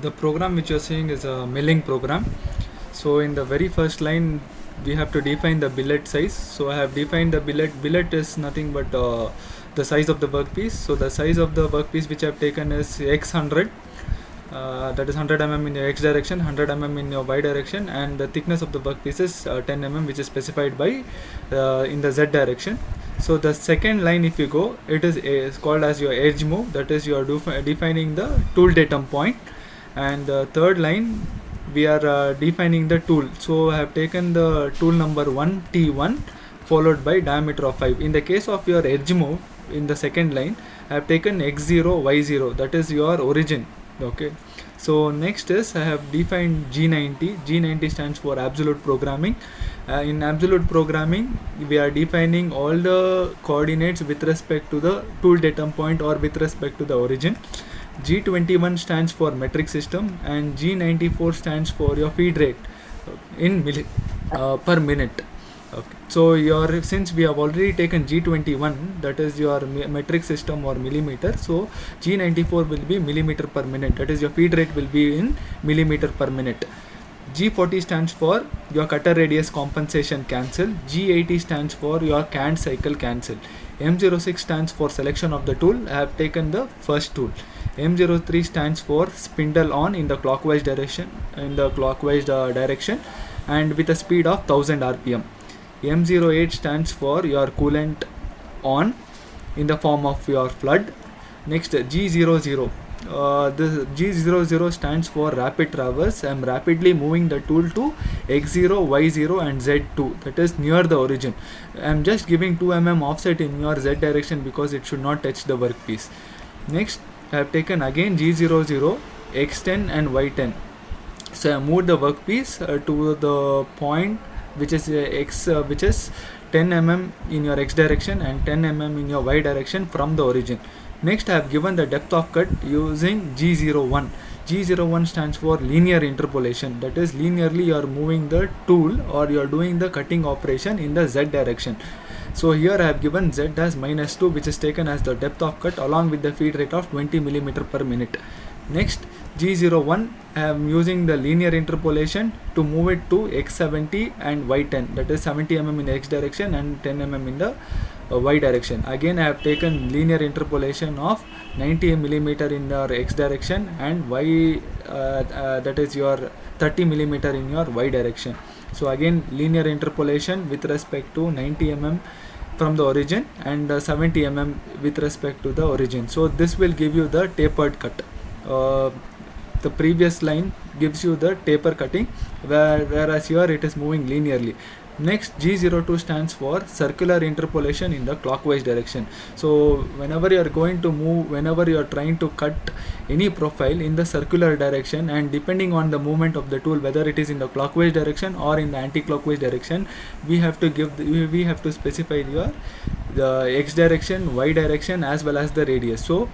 The program which you're seeing is a milling program. So in the very first line we have to define the billet size. So I have defined the billet is nothing but the size of the workpiece. So the size of the workpiece which I have taken is x100, that is 100 mm in your x direction, 100 mm in your y direction, and the thickness of the workpiece is 10 mm, which is specified by in the z direction. So the second line, if you go, it is called as your edge move, that is you are defining the tool datum point. And the third line we are defining the tool. So I have taken the tool number 1 T1 followed by diameter of 5. In the case of your edge move, in the second line I have taken x0 y0, that is your origin. Okay, so next is I have defined G90. G90 stands for absolute programming. In absolute programming we are defining all the coordinates with respect to the tool datum point or with respect to the origin. G21 stands for metric system, and G94 stands for your feed rate in per minute. Okay. So since we have already taken G21, that is your metric system or millimeter, so G94 will be millimeter per minute, that is your feed rate will be in millimeter per minute. G40 stands for your cutter radius compensation cancel. G80 stands for your canned cycle cancel. M06 stands for selection of the tool. I have taken the first tool. M03 stands for spindle on in the clockwise direction, and with a speed of 1000 rpm. M08 stands for your coolant on in the form of your flood. Next, G00. The G00 stands for rapid traverse. I am rapidly moving the tool to x0, y0 and z2, that is near the origin. I am just giving 2 mm offset in your z direction because it should not touch the workpiece. Next, I have taken again G00, x10 and y10. So I moved the workpiece to the point which is which is 10 mm in your x direction and 10 mm in your y direction from the origin. Next, I have given the depth of cut using G01. G01 stands for linear interpolation, that is linearly you are moving the tool or you are doing the cutting operation in the z direction. So here I have given z as -2, which is taken as the depth of cut along with the feed rate of 20 mm per minute. Next, G01, I am using the linear interpolation to move it to x70 and y10, that is 70 mm in x direction and 10 mm in the y direction. Again I have taken linear interpolation of 90 mm in your x direction and y that is your 30 mm in your y direction. So again linear interpolation with respect to 90 mm from the origin and 70 mm with respect to the origin. So this will give you the tapered cut. The previous line gives you the taper cutting, whereas here it is moving linearly. Next, G02 stands for circular interpolation in the clockwise direction. So whenever you are going to move, whenever you are trying to cut any profile in the circular direction, and depending on the movement of the tool, whether it is in the clockwise direction or in the anti-clockwise direction, we have to specify the x direction, y direction as well as the radius. So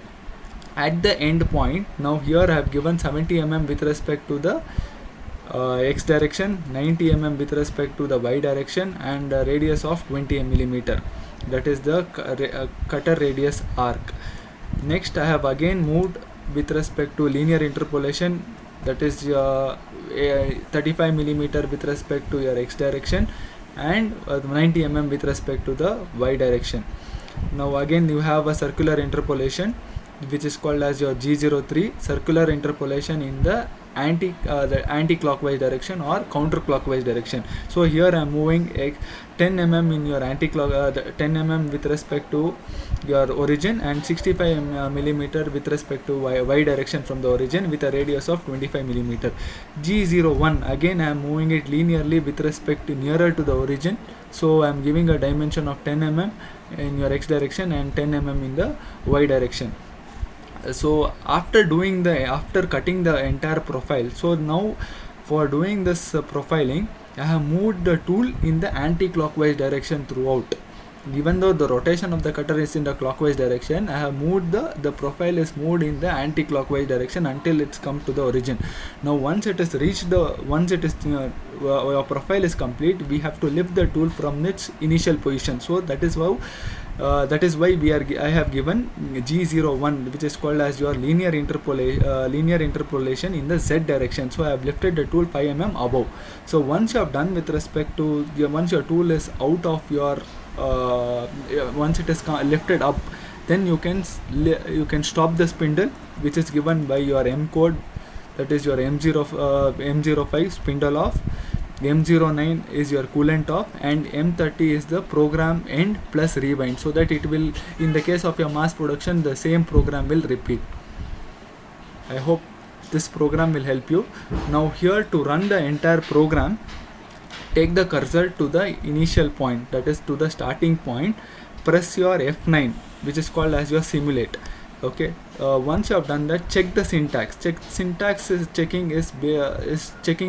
at the end point, now here I have given 70 mm with respect to the x direction, 90 mm with respect to the y direction, and a radius of 20 mm, that is the cutter radius arc. Next, I have again moved with respect to linear interpolation, that is 35 mm with respect to your x direction and 90 mm with respect to the y direction. Now again you have a circular interpolation which is called as your G03, circular interpolation in the anti-clockwise direction or counterclockwise direction. So here I am moving 10 mm in your 10 mm with respect to your origin and 65 mm with respect to y direction from the origin with a radius of 25 mm. G01, again I am moving it linearly with respect to nearer to the origin. So I am giving a dimension of 10 mm in your x direction and 10 mm in the y direction. So after cutting the entire profile, so now for doing this profiling, I have moved the tool in the anti-clockwise direction throughout. even though the rotation of the cutter is in the clockwise direction, I have moved the profile is moved in the anti-clockwise direction until it's come to the origin. Now once it is reached your profile is complete, we have to lift the tool from its initial position. So that is why I have given G01, which is called as your linear interpolation in the Z direction. So I have lifted the tool 5 mm above. So once you have done with respect to once your tool is out of your once it is lifted up, then you can stop the spindle, which is given by your M code, that is your M05 spindle off, M09 is your coolant off, and M30 is the program end plus rewind, so that it will, in the case of your mass production, the same program will repeat. I hope this program will help you. Now here, to run the entire program, take the cursor to the initial point, that is to the starting point, press your F9, which is called as your simulate. Okay, once you have done that, check the syntax. Syntax is checking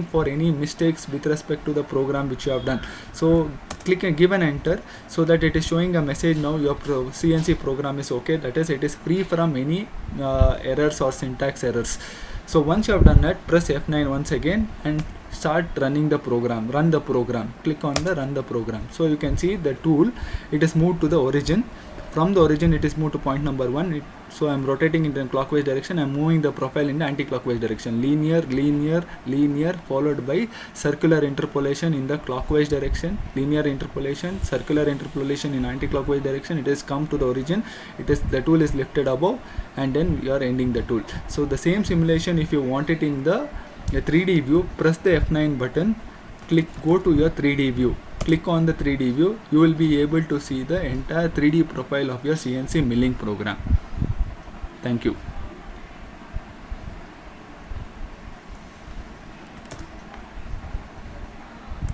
for any mistakes with respect to the program which you have done. So click and give an enter, so that it is showing a message now your CNC program is okay, that is it is free from any errors or syntax errors. So once you have done that, press F9 once again and start running the program. Run the program. Click on the run the program. So you can see the tool, it is moved to the origin. From the origin, it is moved to point number 1. So I am rotating in the clockwise direction. I am moving the profile in the anti-clockwise direction. Linear, linear, linear, followed by circular interpolation in the clockwise direction. Linear interpolation, circular interpolation in anti-clockwise direction. It has come to the origin. The tool is lifted above, and then you are ending the tool. So the same simulation, if you want it in the 3D view, press the F9 button. Go to your 3D view. Click on the 3D view. You will be able to see the entire 3D profile of your CNC milling program. Thank you.